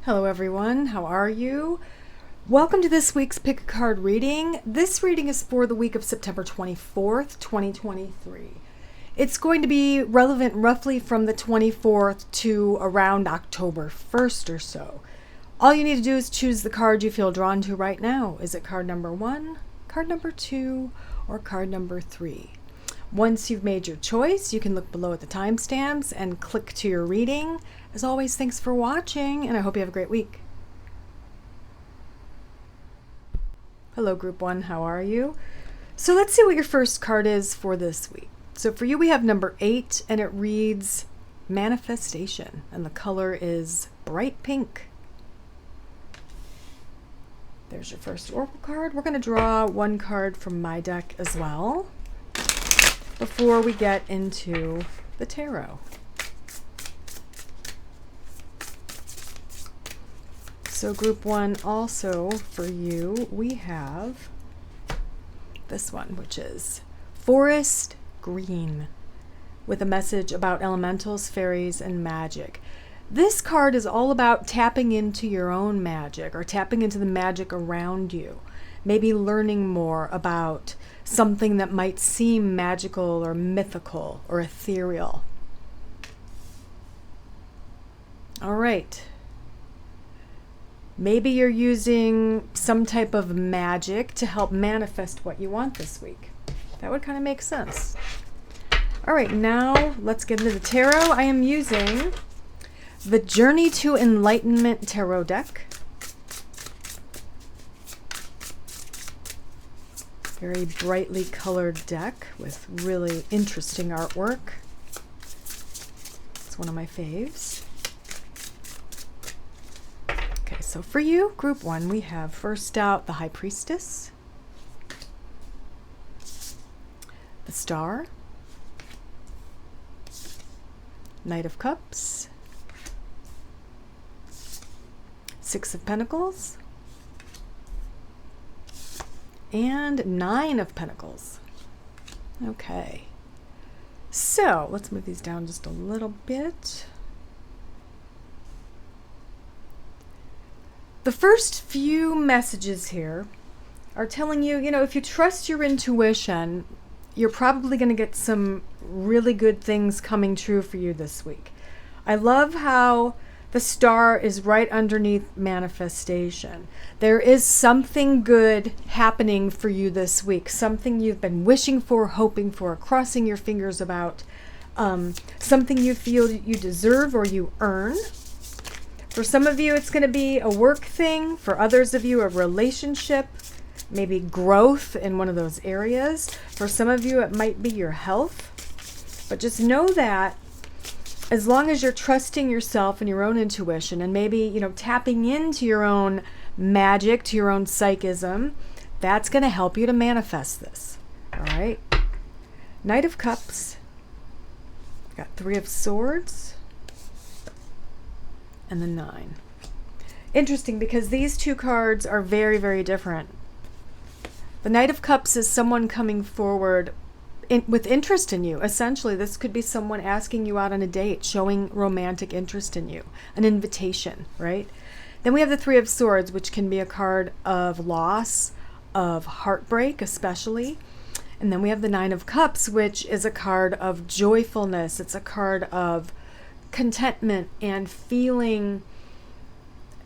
Hello everyone, how are you? Welcome to this week's Pick a Card reading. This reading is for the week of September 24th, 2023. It's going to be relevant roughly from the 24th to around October 1st or so. All you need to do is choose the card you feel drawn to right now. Is it card number 1, card number 2, or card number 3? Once you've made your choice, you can look below at the timestamps and click to your reading. As always, thanks for watching, and I hope you have a great week. Hello, Group 1, how are you? So let's see what your first card is for this week. So for you, we have number 8, and it reads Manifestation, and the color is bright pink. There's your first oracle card. We're going to draw one card from my deck as well before we get into the tarot. So Group 1, also for you, we have this one, which is Forest Green, with a message about elementals, fairies, and magic. This card is all about tapping into your own magic or tapping into the magic around you. Maybe learning more about something that might seem magical or mythical or ethereal. All right. Maybe you're using some type of magic to help manifest what you want this week. That would kind of make sense. All right, now let's get into the tarot. I am using the Journey to Enlightenment Tarot deck. Very brightly colored deck with really interesting artwork. It's one of my faves. Okay, so for you, Group 1, we have first out the High Priestess, the Star, Knight of Cups, Six of Pentacles, and Nine of Pentacles. Okay, so let's move these down just a little bit. The first few messages here are telling you, if you trust your intuition, you're probably going to get some really good things coming true for you this week. I love how the star is right underneath manifestation. There is something good happening for you this week, something you've been wishing for, hoping for, crossing your fingers about, something you feel you deserve or you earn. For some of you, it's going to be a work thing. For others of you, a relationship, maybe growth in one of those areas. For some of you, it might be your health. But just know that as long as you're trusting yourself and your own intuition and maybe, tapping into your own magic, to your own psychism, that's going to help you to manifest this. All right? Knight of Cups. Got Three of Swords. And the 9. Interesting, because these two cards are very, very different. The Knight of Cups is someone coming forward with interest in you. Essentially, this could be someone asking you out on a date, showing romantic interest in you, an invitation, right? Then we have the Three of Swords, which can be a card of loss, of heartbreak especially. And then we have the Nine of Cups, which is a card of joyfulness. It's a card of contentment and feeling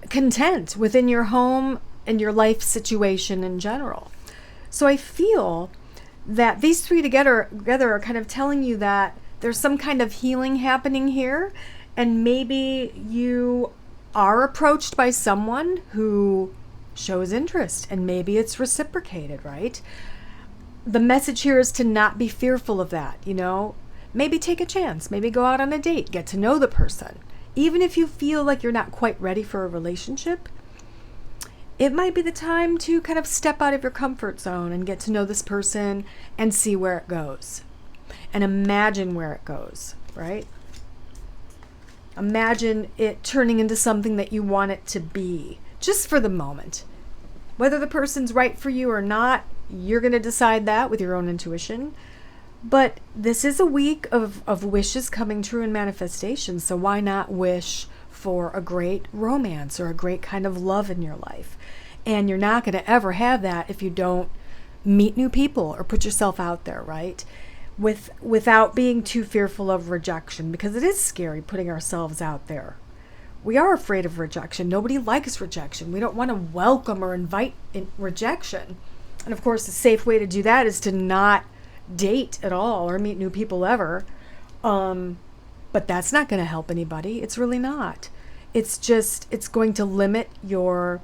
content within your home and your life situation in general. So I feel that these three together are kind of telling you that there's some kind of healing happening here, and maybe you are approached by someone who shows interest, and maybe it's reciprocated, right? The message here is to not be fearful of that, Maybe take a chance, maybe go out on a date, get to know the person. Even if you feel like you're not quite ready for a relationship, it might be the time to kind of step out of your comfort zone and get to know this person and see where it goes. And imagine where it goes, right? Imagine it turning into something that you want it to be, just for the moment. Whether the person's right for you or not, you're going to decide that with your own intuition. But this is a week of wishes coming true and manifestation, so why not wish for a great romance or a great kind of love in your life. And you're not going to ever have that if you don't meet new people or put yourself out there, right? Without being too fearful of rejection, because it is scary putting ourselves out there. We are afraid of rejection. Nobody likes rejection. We don't want to welcome or invite rejection. And of course, the safe way to do that is to not date at all or meet new people ever. But that's not going to help anybody. It's really not. It's going to limit the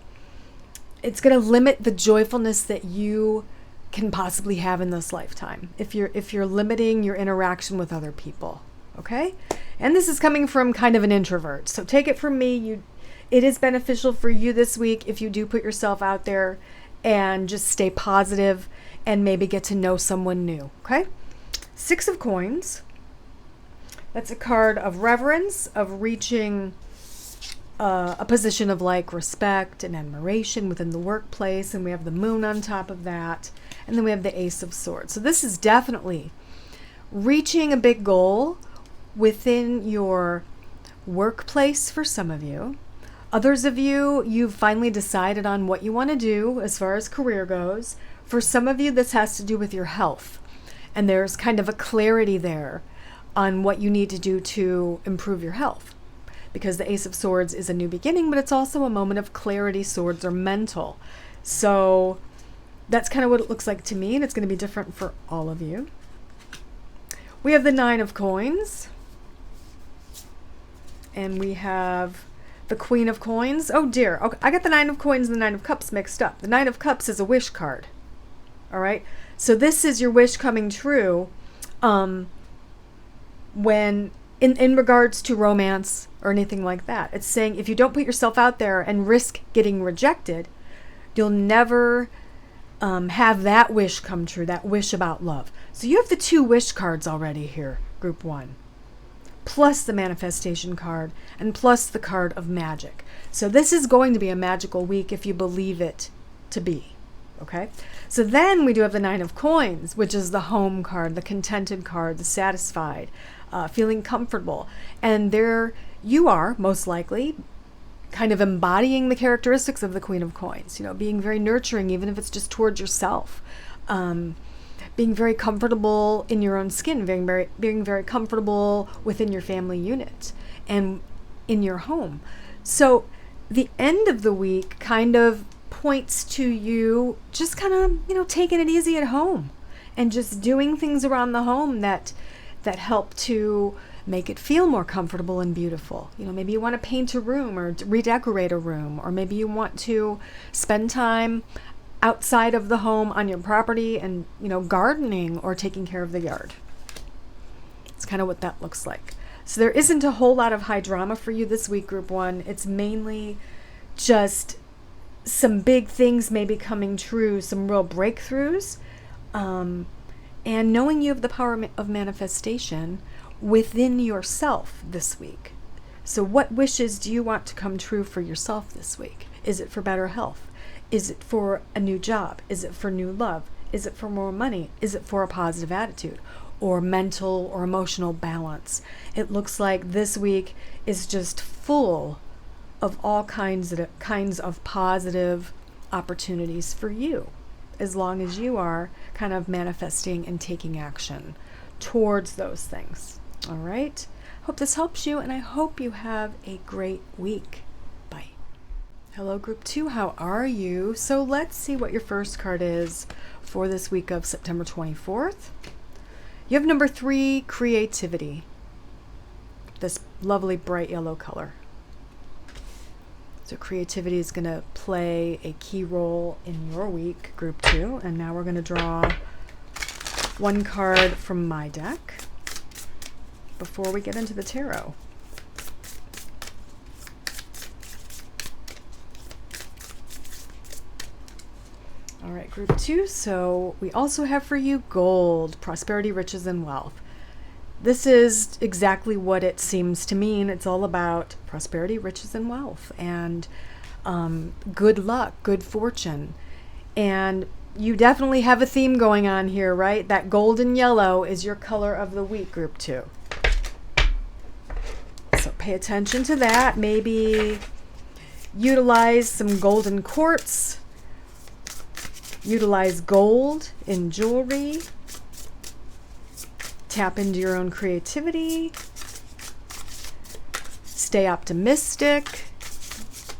joyfulness that you can possibly have in this lifetime if you're limiting your interaction with other people. Okay? And this is coming from kind of an introvert. So take it from me, it is beneficial for you this week if you do put yourself out there and just stay positive and maybe get to know someone new. Okay? 6 of Coins. That's a card of reverence, of reaching a position of like respect and admiration within the workplace. And we have the Moon on top of that. And then we have the Ace of Swords. So this is definitely reaching a big goal within your workplace for some of you. Others of you, you've finally decided on what you want to do as far as career goes. For some of you, this has to do with your health. And there's kind of a clarity there on what you need to do to improve your health. Because the Ace of Swords is a new beginning, but it's also a moment of clarity. Swords are mental. So that's kind of what it looks like to me, and it's going to be different for all of you. We have the 9 of Coins. And we have the Queen of Coins. Oh dear. Okay, I got the 9 of Coins and the 9 of Cups mixed up. The 9 of Cups is a wish card. All right. So this is your wish coming true when in regards to romance or anything like that. It's saying if you don't put yourself out there and risk getting rejected, you'll never have that wish come true, that wish about love. So you have the 2 wish cards already here, group 1. Plus the manifestation card, and plus the card of magic. So this is going to be a magical week if you believe it to be. Okay? So then we do have the 9 of Coins, which is the home card, the contented card, the satisfied, feeling comfortable. And there you are, most likely, kind of embodying the characteristics of the Queen of Coins. Being very nurturing, even if it's just towards yourself. Being very comfortable in your own skin, being very comfortable within your family unit and in your home. So the end of the week kind of points to you just kind of, taking it easy at home and just doing things around the home that help to make it feel more comfortable and beautiful. Maybe you want to paint a room or redecorate a room, or maybe you want to spend time outside of the home on your property and, gardening or taking care of the yard. It's kind of what that looks like. So there isn't a whole lot of high drama for you this week, group 1. It's mainly just some big things maybe coming true, some real breakthroughs, and knowing you have the power of manifestation within yourself this week. So what wishes do you want to come true for yourself this week? Is it for better health? Is it for a new job? Is it for new love? Is it for more money? Is it for a positive attitude or mental or emotional balance? It looks like this week is just full of all kinds of positive opportunities for you, as long as you are kind of manifesting and taking action towards those things. All right? Hope this helps you, and I hope you have a great week. Bye. Hello, group 2. How are you? So let's see what your first card is for this week of September 24th. You have number 3, creativity. This lovely bright yellow color. So creativity is going to play a key role in your week, group 2. And now we're going to draw one card from my deck before we get into the tarot. All right, group 2. So we also have for you gold, prosperity, riches, and wealth. This is exactly what it seems to mean. It's all about prosperity, riches, and wealth, and good luck, good fortune. And you definitely have a theme going on here, right? That golden yellow is your color of the week, group 2. So pay attention to that. Maybe utilize some golden quartz. Utilize gold in jewelry. Tap into your own creativity. Stay optimistic.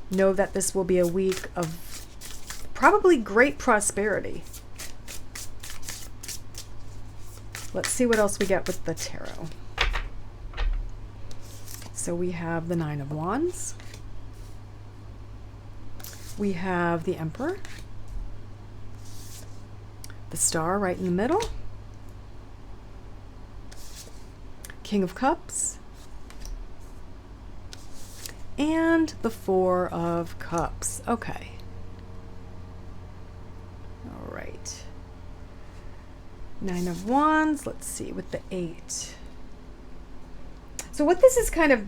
Know that this will be a week of probably great prosperity. Let's see what else we get with the tarot. So we have the Nine of Wands. We have the Emperor. The Star right in the middle. King of Cups. And the Four of Cups. Okay. All right. Nine of Wands. Let's see with the 8. So what this is kind of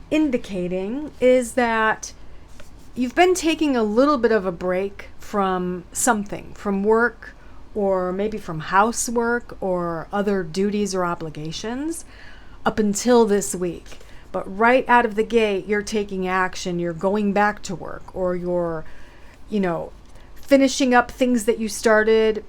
indicating is that you've been taking a little bit of a break from something, from work, or maybe from housework or other duties or obligations up until this week. But right out of the gate, you're taking action, you're going back to work, or you're, finishing up things that you started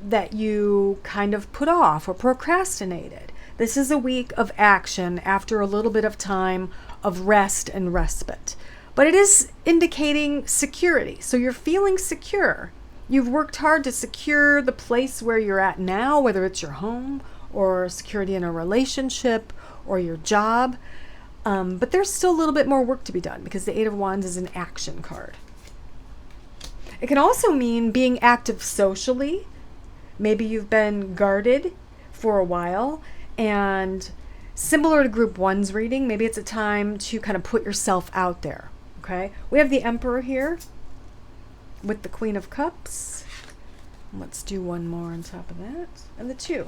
that you kind of put off or procrastinated. This is a week of action after a little bit of time of rest and respite. But it is indicating security. So you're feeling secure. You've worked hard to secure the place where you're at now, whether it's your home or security in a relationship or your job. But there's still a little bit more work to be done because the Eight of Wands is an action card. It can also mean being active socially. Maybe you've been guarded for a while, and similar to Group 1's reading, maybe it's a time to kind of put yourself out there. Okay, we have the Emperor here with the Queen of Cups. Let's do one more on top of that, and the 2.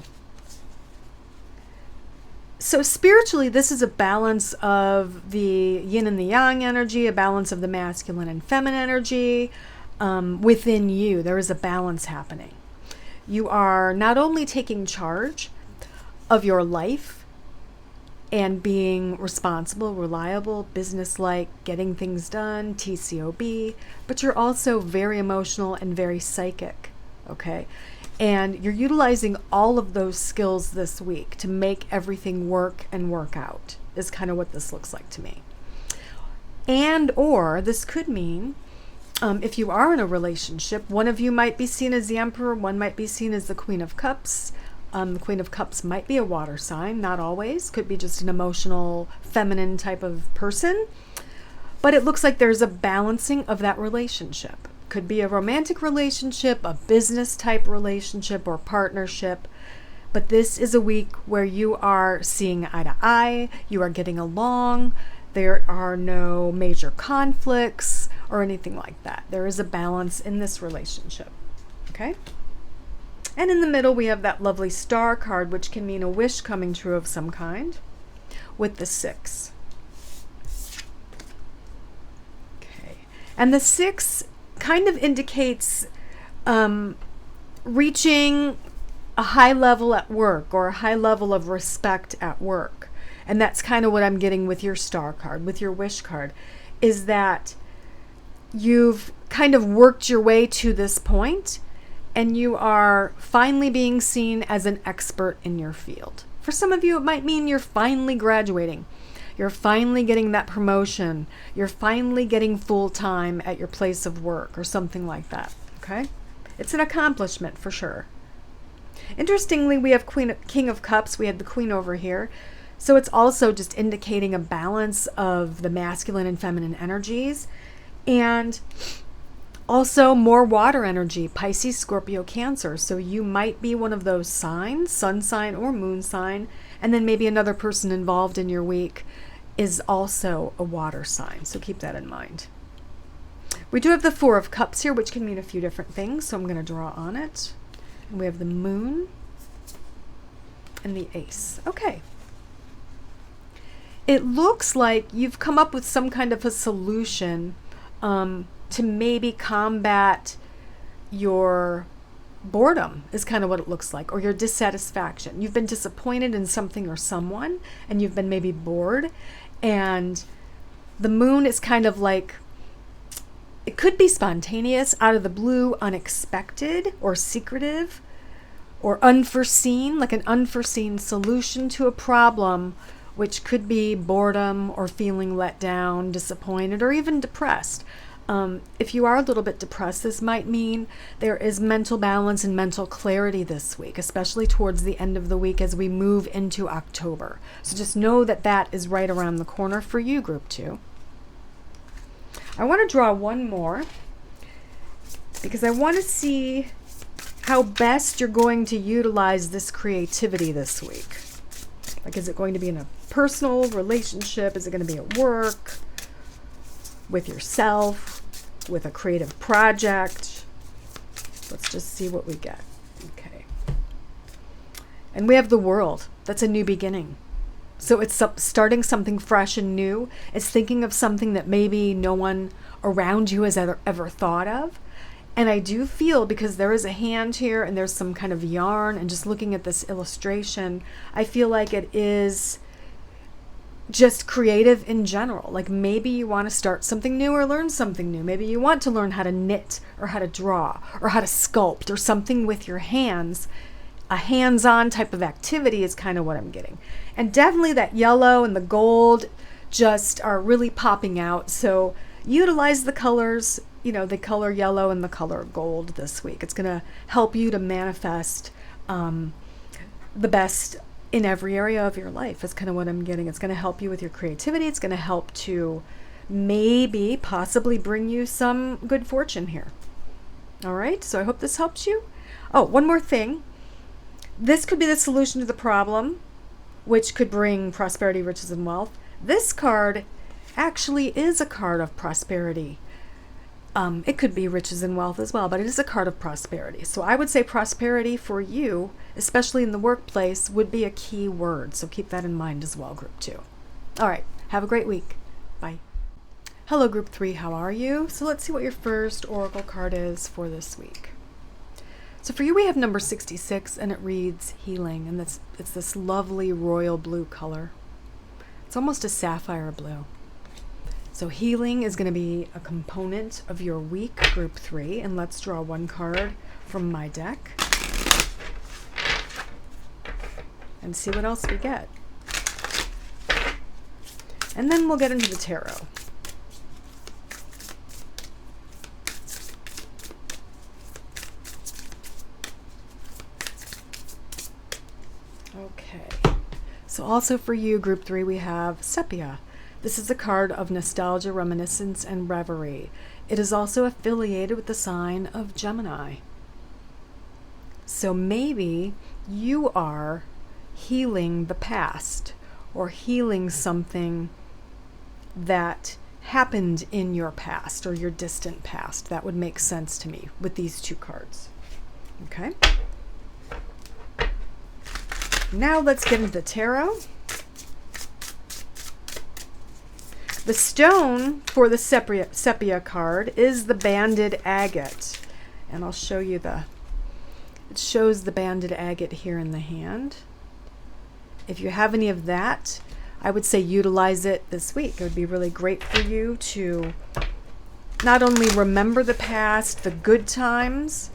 So spiritually, this is a balance of the yin and the yang energy, a balance of the masculine and feminine energy within you. There is a balance happening. You are not only taking charge of your life and being responsible, reliable, businesslike, getting things done, TCOB, but you're also very emotional and very psychic, okay? And you're utilizing all of those skills this week to make everything work and work out, is kind of what this looks like to me. And or this could mean if you are in a relationship, one of you might be seen as the Emperor, one might be seen as the Queen of Cups. The Queen of Cups might be a water sign, not always. Could be just an emotional, feminine type of person. But it looks like there's a balancing of that relationship. Could be a romantic relationship, a business type relationship or partnership. But this is a week where you are seeing eye to eye, you are getting along, there are no major conflicts or anything like that. There is a balance in this relationship. Okay? And in the middle, we have that lovely Star card, which can mean a wish coming true of some kind, with the 6. Okay. And the 6 kind of indicates reaching a high level at work or a high level of respect at work. And that's kind of what I'm getting with your Star card, with your wish card, is that you've kind of worked your way to this point and you are finally being seen as an expert in your field. For some of you, it might mean you're finally graduating. You're finally getting that promotion. You're finally getting full time at your place of work or something like that. Okay? It's an accomplishment for sure. Interestingly, we have King of Cups. We had the Queen over here. So it's also just indicating a balance of the masculine and feminine energies. And also more water energy, Pisces, Scorpio, Cancer. So you might be one of those signs, sun sign or moon sign. And then maybe another person involved in your week is also a water sign. So keep that in mind. We do have the Four of Cups here, which can mean a few different things. So I'm going to draw on it. And we have the Moon and the Ace. Okay. It looks like you've come up with some kind of a solution to maybe combat your boredom, is kind of what it looks like, or your dissatisfaction. You've been disappointed in something or someone, and you've been maybe bored, And the moon is kind of like, it could be spontaneous, out of the blue, unexpected or secretive or unforeseen, like an unforeseen solution to a problem, which could be boredom or feeling let down, disappointed, or even depressed. If you are a little bit depressed, this might mean there is mental balance and mental clarity this week, especially towards the end of the week as we move into October. So just know that that is right around the corner for you, Group 2. I want to draw one more because I want to see how best you're going to utilize this creativity this week. Like, is it going to be in a personal relationship? Is it going to be at work? With yourself? With a creative project? Let's just see what we get. Okay. And we have the world. That's a new beginning. So it's starting something fresh and new. It's thinking of something that maybe no one around you has ever thought of. And I do feel, because there is a hand here and there's some kind of yarn, and just looking at this illustration, I feel like it is just creative in general. Like maybe you want to start something new or learn something new. Maybe you want to learn how to knit or how to draw or how to sculpt or something with your hands. A hands-on type of activity is kind of what I'm getting. And definitely that yellow and the gold just are really popping out. So utilize the colors, the color yellow and the color gold this week. It's going to help you to manifest the best in every area of your life. That's kind of what I'm getting. It's going to help you with your creativity. It's going to help to maybe possibly bring you some good fortune here. All right, so I hope this helps you. Oh, one more thing. This could be the solution to the problem, which could bring prosperity, riches, and wealth. This card actually is a card of prosperity. It could be riches and wealth as well, but it is a card of prosperity. So I would say prosperity for you, especially in the workplace, would be a key word. So keep that in mind as well, Group 2. All right, have a great week. Bye. Hello, Group 3, how are you? So let's see what your first oracle card is for this week. So for you, we have number 66, and it reads healing, and it's this lovely royal blue color. It's almost a sapphire blue. So healing is going to be a component of your week, Group 3. And let's draw one card from my deck and see what else we get. And then we'll get into the tarot. Okay. So also for you, Group 3, we have Sepia. This is a card of nostalgia, reminiscence, and reverie. It is also affiliated with the sign of Gemini. So maybe you are healing the past or healing something that happened in your past or your distant past. That would make sense to me with these two cards. Okay. Now let's get into the tarot. The stone for the sepia card is the banded agate. And I'll show you it shows the banded agate here in the hand. If you have any of that, I would say utilize it this week. It would be really great for you to not only remember the past, the good times,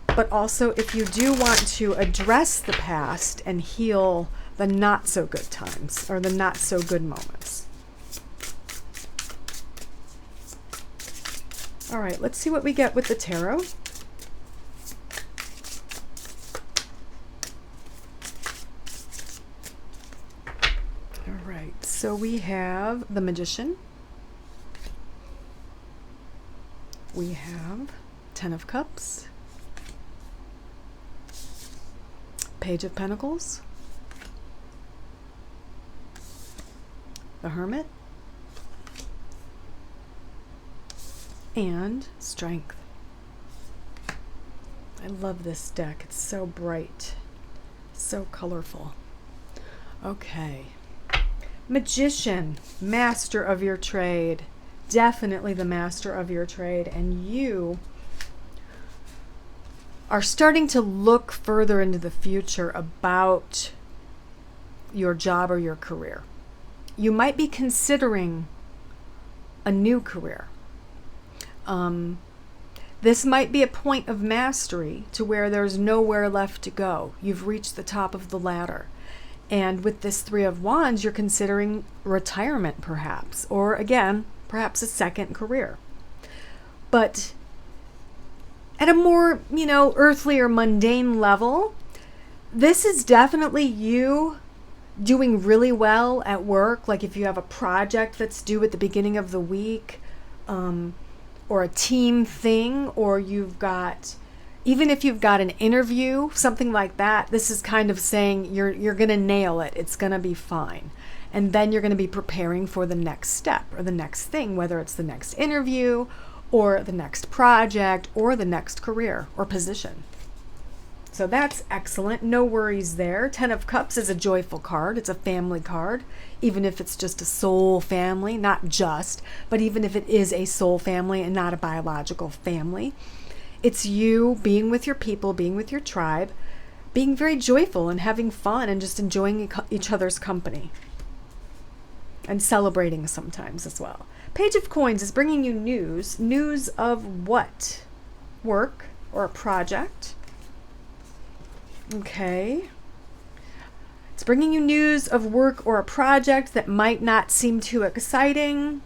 but also if you do want to address the past and heal the not so good times or the not so good moments. All right, let's see what we get with the tarot. All right, so we have the Magician. We have Ten of Cups. Page of Pentacles. The Hermit. And Strength. I love this deck. It's so bright, so colorful. Okay. Magician, master of your trade. Definitely the master of your trade. And you are starting to look further into the future about your job or your career. you might be considering a new career. This might be a point of mastery to where there's nowhere left to go. You've reached the top of the ladder. And with this Three of Wands, you're considering retirement perhaps, or again, perhaps a second career. But at a more, earthly or mundane level, this is definitely you doing really well at work. Like if you have a project that's due at the beginning of the week, or a team thing, or even if you've got an interview, something like that, this is kind of saying you're going to nail it. It's going to be fine. And then you're going to be preparing for the next step or the next thing, whether it's the next interview or the next project or the next career or position. So that's excellent. No worries there. 10 of Cups is a joyful card. It's a family card, even if it's just a soul family, not just, but even if it is a soul family and not a biological family. It's you being with your people, being with your tribe, being very joyful and having fun and just enjoying each other's company and celebrating sometimes as well. Page of Coins is bringing you news. News of what? Work or a project. Okay. It's bringing you news of work or a project that might not seem too exciting,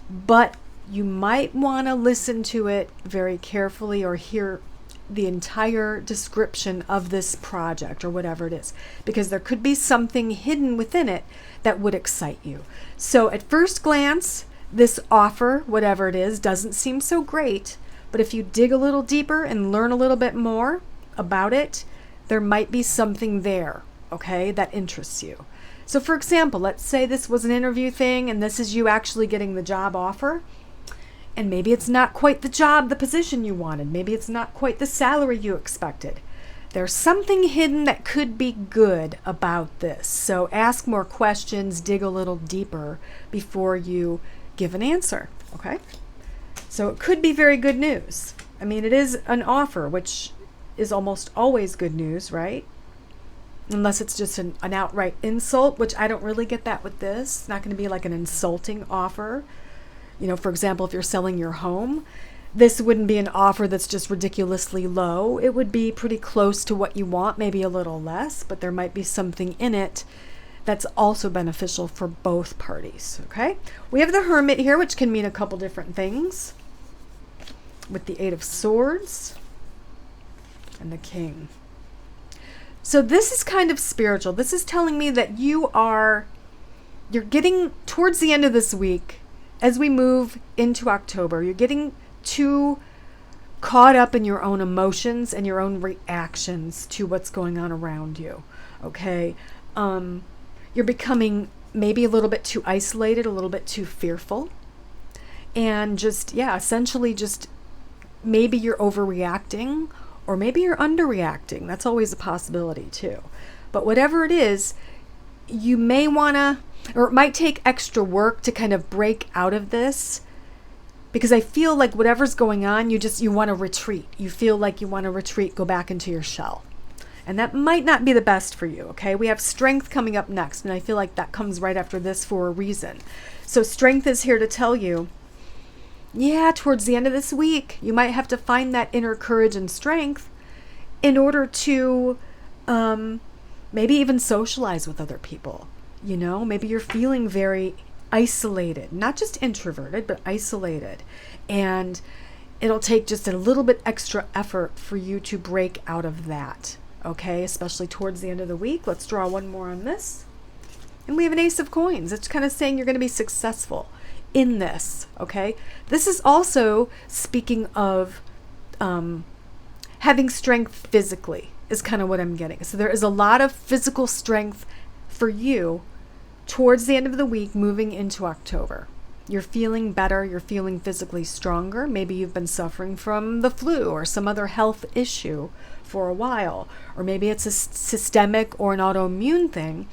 but you might want to listen to it very carefully or hear the entire description of this project or whatever it is, because there could be something hidden within it that would excite you. So at first glance, this offer, whatever it is, doesn't seem so great, but if you dig a little deeper and learn a little bit more about it, there might be something there, okay, that interests you. So for example, let's say this was an interview thing and this is you actually getting the job offer. And maybe it's not quite the job, the position you wanted. Maybe it's not quite the salary you expected. There's something hidden that could be good about this. So ask more questions, dig a little deeper before you give an answer, okay? So it could be very good news. I mean, it is an offer, which is almost always good news, right? Unless it's just an outright insult, which I don't really get that with this. It's not going to be like an insulting offer. For example, if you're selling your home, this wouldn't be an offer that's just ridiculously low. It would be pretty close to what you want, maybe a little less, but there might be something in it that's also beneficial for both parties, okay? We have the Hermit here, which can mean a couple different things, with the Eight of Swords and the King. So this is kind of spiritual. This is telling me that you're getting towards the end of this week. As we move into October, you're getting too caught up in your own emotions and your own reactions to what's going on around you, okay? You're becoming maybe a little bit too isolated, a little bit too fearful, and essentially just maybe you're overreacting or maybe you're underreacting. That's always a possibility too. But whatever it is, you may want to, or it might take extra work to kind of break out of this, because I feel like whatever's going on, you want to retreat. You feel like you want to retreat, go back into your shell. And that might not be the best for you, okay? We have Strength coming up next, and I feel like that comes right after this for a reason. So Strength is here to tell you, towards the end of this week, you might have to find that inner courage and strength in order to maybe even socialize with other people. Maybe you're feeling very isolated, not just introverted, but isolated. And it'll take just a little bit extra effort for you to break out of that, okay? Especially towards the end of the week. Let's draw one more on this. And we have an Ace of Coins. It's kind of saying you're going to be successful in this, okay? This is also speaking of having strength physically is kind of what I'm getting. So there is a lot of physical strength for you towards the end of the week, moving into October. You're feeling better. You're feeling physically stronger. Maybe you've been suffering from the flu or some other health issue for a while, or maybe it's a systemic or an autoimmune thing.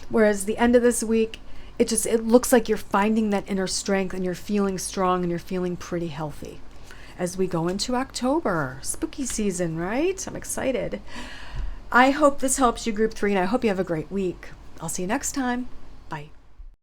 Whereas the end of this week, it looks like you're finding that inner strength and you're feeling strong and you're feeling pretty healthy as we go into October. Spooky season, right? I'm excited. I hope this helps you, Group 3, and I hope you have a great week. I'll see you next time. Bye.